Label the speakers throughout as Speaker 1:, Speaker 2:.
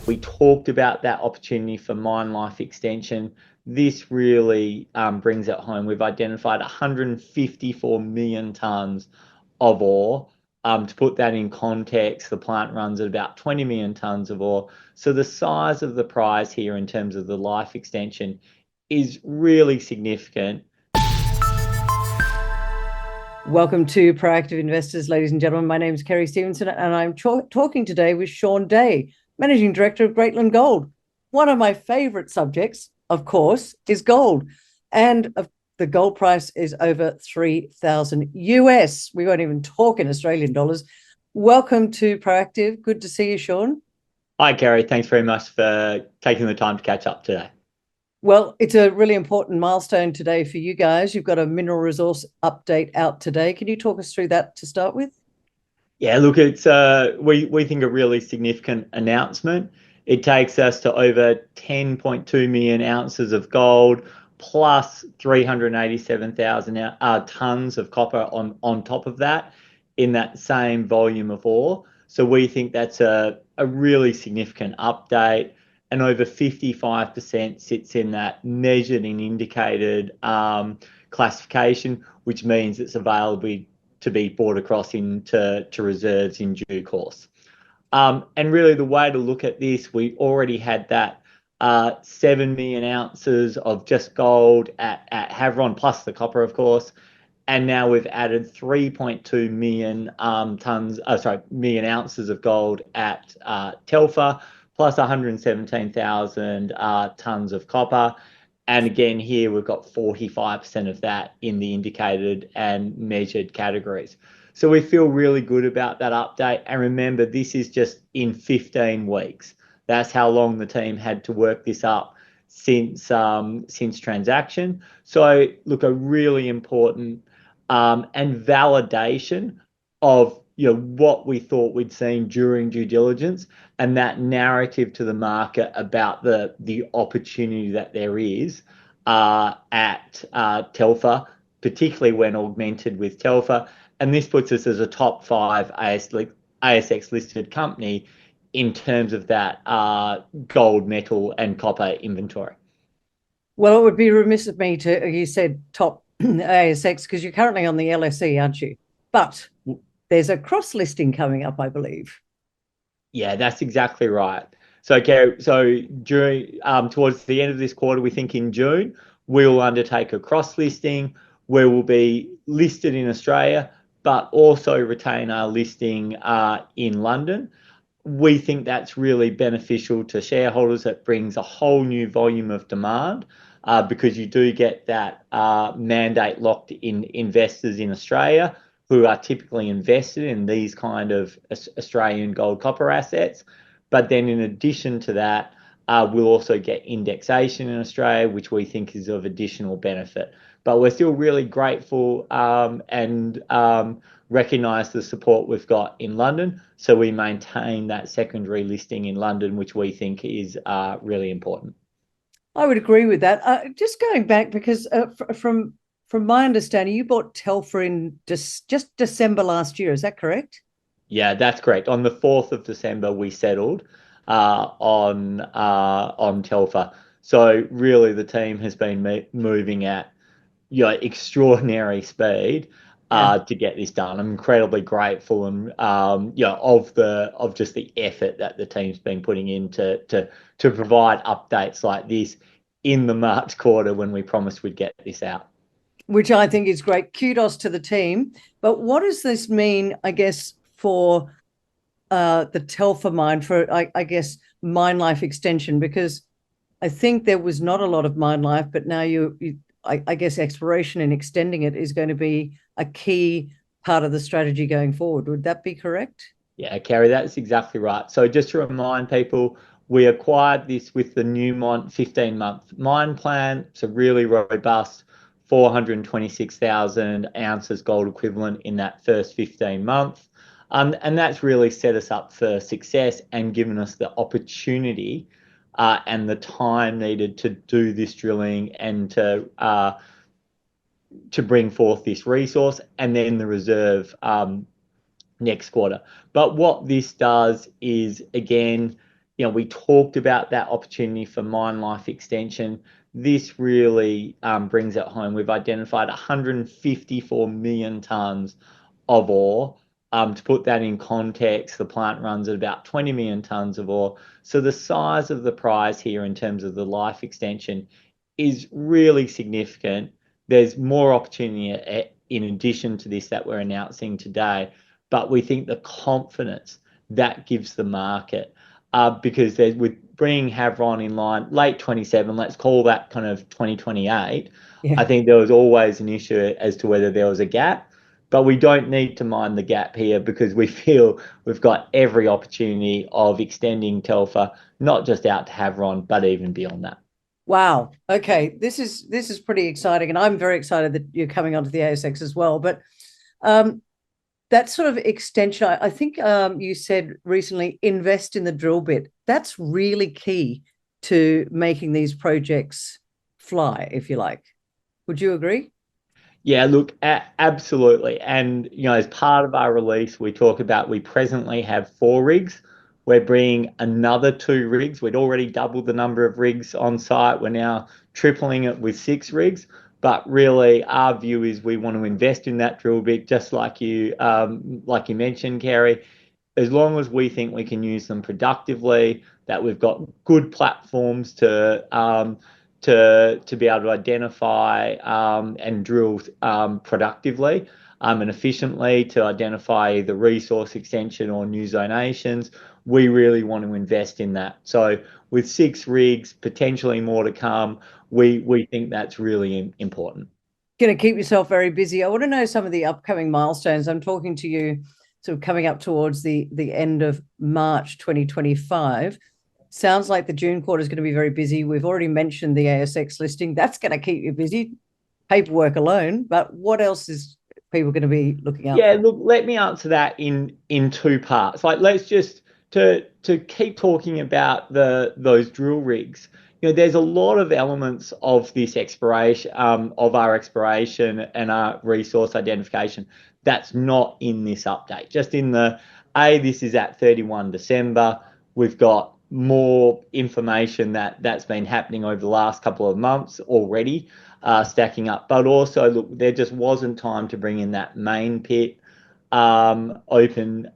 Speaker 1: We talked about that opportunity for mine life extension. This really brings it home. We've identified 154 million tonnes of ore. To put that in context, the plant runs at about 20 million tonnes of ore. So the size of the prize here in terms of the life extension is really significant.
Speaker 2: Welcome to Proactive Investors, ladies and gentlemen. My name is Kerry Stevenson, and I'm talking today with Shaun Day, Managing Director of Greatland Gold. One of my favorite subjects, of course, is gold. And the gold price is over 3,000 US. We won't even talk in Australian dollars. Welcome to Proactive. Good to see you, Shaun.
Speaker 1: Hi, Kerry. Thanks very much for taking the time to catch up today.
Speaker 2: Well, it's a really important milestone today for you guys. You've got a mineral resource update out today. Can you talk us through that to start with?
Speaker 1: Yeah, look, it's we think a really significant announcement. It takes us to over 10.2 million ounces of gold plus 387,000 tons of copper on top of that in that same volume of ore. So we think that's a really significant update, and over 55% sits in that measured and indicated classification, which means it's available to be brought across into reserves in due course. And really, the way to look at this, we already had that 7 million ounces of just gold at Havieron, plus the copper, of course. And now we've added 3.2 million million ounces of gold at Telfer, plus 117,000 tons of copper. And again, here we've got 45% of that in the indicated and measured categories. So we feel really good about that update. And remember, this is just in 15 weeks. That's how long the team had to work this up since transaction. So look, a really important and validation of what we thought we'd seen during due diligence, and that narrative to the market about the opportunity that there is at Telfer, particularly when augmented with Telfer. And this puts us as a top 5 ASX listed company in terms of that gold, metal, and copper inventory.
Speaker 2: Well, it would be remiss of me to, you said top ASX, because you're currently on the LSE, aren't you? But there's a cross listing coming up, I believe.
Speaker 1: Yeah, that's exactly right. So, Kerry, during towards the end of this quarter, we think in June, we'll undertake a cross listing where we'll be listed in Australia, but also retain our listing in London. We think that's really beneficial to shareholders. It brings a whole new volume of demand because you do get that mandate locked in investors in Australia who are typically invested in these kind of Australian gold copper assets. But then in addition to that, we'll also get indexation in Australia, which we think is of additional benefit. But we're still really grateful and recognise the support we've got in London. So we maintain that secondary listing in London, which we think is really important.
Speaker 2: I would agree with that. Just going back, because from my understanding, you bought Telfer in just December last year. Is that correct?
Speaker 1: Yeah, that's correct. On the 4th of December, we settled on Telfer. So really, the team has been moving at extraordinary speed
Speaker 2: Yeah.
Speaker 1: to get this done. I'm incredibly grateful and of just the effort that the team's been putting in to provide updates like this in the March quarter when we promised we'd get this out.
Speaker 2: Which I think is great. Kudos to the team. But what does this mean, I guess, for the Telfer mine, for, I guess, mine life extension? Because I think there was not a lot of mine life, but now I guess exploration and extending it is going to be a key part of the strategy going forward. Would that be correct?
Speaker 1: Yeah, Kerry, that's exactly right. So just to remind people, we acquired this with the Newmont 15-month mine plan. It's a really robust 426,000 ounces gold equivalent in that first 15 months. And that's really set us up for success and given us the opportunity and the time needed to do this drilling and to bring forth this resource and then the reserve next quarter. But what this does is, again, we talked about that opportunity for mine life extension. This really brings it home. We've identified 154 million tons of ore. To put that in context, the plant runs at about 20 million tons of ore. So the size of the prize here in terms of the life extension is really significant. There's more opportunity in addition to this that we're announcing today, but we think the confidence that gives the market, because with bringing Havieron in line late 27, let's call that kind of 2028.
Speaker 2: Yeah.
Speaker 1: I think there was always an issue as to whether there was a gap, but we don't need to mind the gap here because we feel we've got every opportunity of extending Telfer, not just out to Havieron, but even beyond that.
Speaker 2: Wow. Okay. This is pretty exciting, and I'm very excited that you're coming onto the ASX as well. But that sort of extension, I think you said recently, invest in the drill bit. That's really key to making these projects fly, if you like. Would you agree?
Speaker 1: Yeah, look, absolutely. And, as part of our release, we talk about we presently have 4 rigs. We're bringing another 2 rigs. We'd already doubled the number of rigs on site. We're now tripling it with 6 rigs. But really, our view is we want to invest in that drill bit, just like you mentioned, Kerry. As long as we think we can use them productively, that we've got good platforms to be able to identify and drill productively and efficiently to identify the resource extension or new zonations. We really want to invest in that. So with 6 rigs, potentially more to come, we think that's really important.
Speaker 2: Going to keep yourself very busy. I want to know some of the upcoming milestones. I'm talking to you sort of coming up towards the end of March 2025. Sounds like the June quarter is going to be very busy. We've already mentioned the ASX listing. That's going to keep you busy, paperwork alone. But what else is people going to be looking out
Speaker 1: for?
Speaker 2: Look,
Speaker 1: let me answer that in 2 parts. Let's just to keep talking about those drill rigs. There's a lot of elements of this exploration, of our exploration and our resource identification that's not in this update. Just in this is at 31 December. We've got more information that's been happening over the last couple of months already, stacking up. But also, look, there just wasn't time to bring in that main pit, open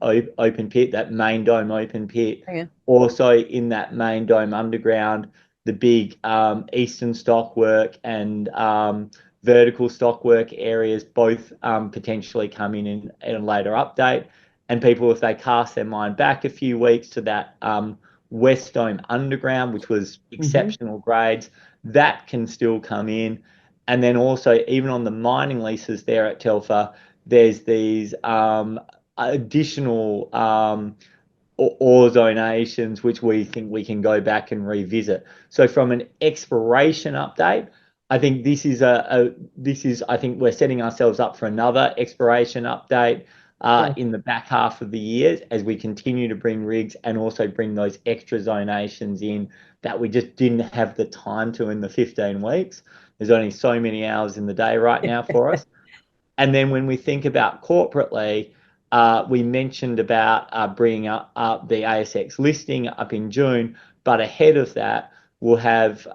Speaker 1: pit, that main dome open pit.
Speaker 2: yeah.
Speaker 1: Also in that main dome underground, the big eastern stockwork and vertical stockwork areas both potentially come in a later update. And people, if they cast their mind back a few weeks to that West Dome underground, which was exceptional grades, that can still come in. And then also, even on the mining leases there at Telfer, there's these additional ore zonations, which we think we can go back and revisit. So from an exploration update, I think I think we're setting ourselves up for another exploration update in the back half of the year as we continue to bring rigs and also bring those extra zonations in that we just didn't have the time to in the 15 weeks. There's only so many hours in the day right now for us. And then when we think about corporately, we mentioned about bringing up the ASX listing up in June, but ahead of that, we'll have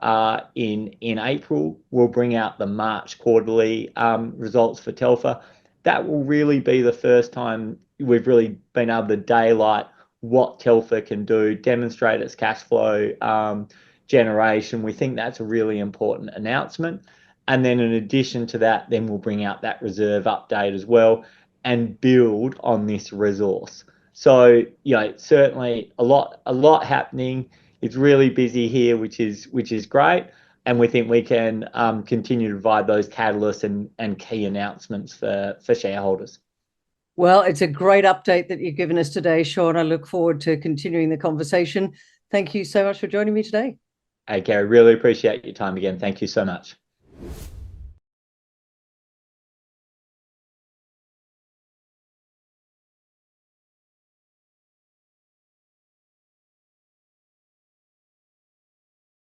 Speaker 1: in April, we'll bring out the March quarterly results for Telfer. That will really be the first time we've really been able to daylight what Telfer can do, demonstrate its cash flow generation. We think that's a really important announcement. And then in addition to that, then we'll bring out that reserve update as well and build on this resource. So, certainly a lot happening. It's really busy here, which is great. And we think we can continue to provide those catalysts and key announcements for shareholders.
Speaker 2: Well, it's a great update that you've given us today, Sean. I look forward to continuing the conversation. Thank you so much for joining me today.
Speaker 1: Hey, Gary, really appreciate your time again. Thank you so much.